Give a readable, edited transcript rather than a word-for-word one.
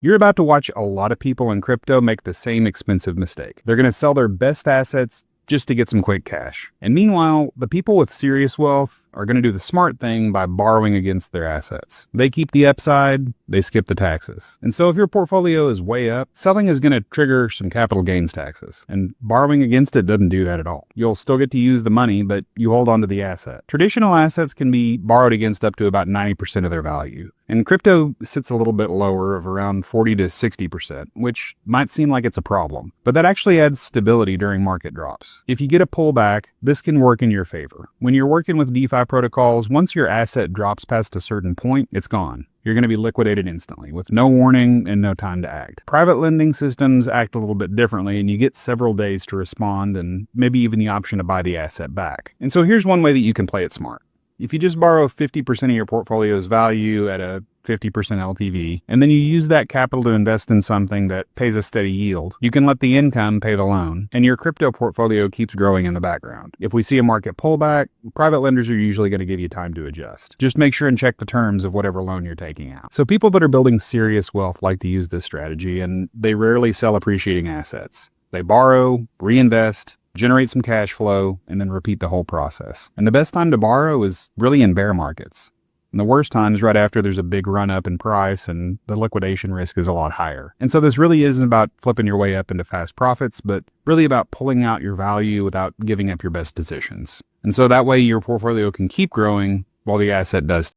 You're about to watch a lot of people in crypto make the same expensive mistake. They're going to sell their best assets just to get some quick cash. And meanwhile, the people with serious wealth are going to do the smart thing by borrowing against their assets. They keep the upside, they skip the taxes. And so if your portfolio is way up, selling is going to trigger some capital gains taxes. And borrowing against it doesn't do that at all. You'll still get to use the money, but you hold on to the asset. Traditional assets can be borrowed against up to about 90% of their value. And crypto sits a little bit lower of around 40 to 60%, which might seem like it's a problem, but that actually adds stability during market drops. If you get a pullback, this can work in your favor. When you're working with DeFi protocols, once your asset drops past a certain point, it's gone. You're going to be liquidated instantly with no warning and no time to act. Private lending systems act a little bit differently, and you get several days to respond and maybe even the option to buy the asset back. And so here's one way that you can play it smart. If you just borrow 50% of your portfolio's value at a 50% LTV, and then you use that capital to invest in something that pays a steady yield, you can let the income pay the loan, and your crypto portfolio keeps growing in the background. If we see a market pullback, private lenders are usually going to give you time to adjust. Just make sure and check the terms of whatever loan you're taking out. So people that are building serious wealth like to use this strategy, and they rarely sell appreciating assets. They borrow, reinvest, generate some cash flow, and then repeat the whole process. And the best time to borrow is really in bear markets. And the worst time is right after there's a big run up in price and the liquidation risk is a lot higher. And so this really isn't about flipping your way up into fast profits, but really about pulling out your value without giving up your best positions. And so that way your portfolio can keep growing while the asset does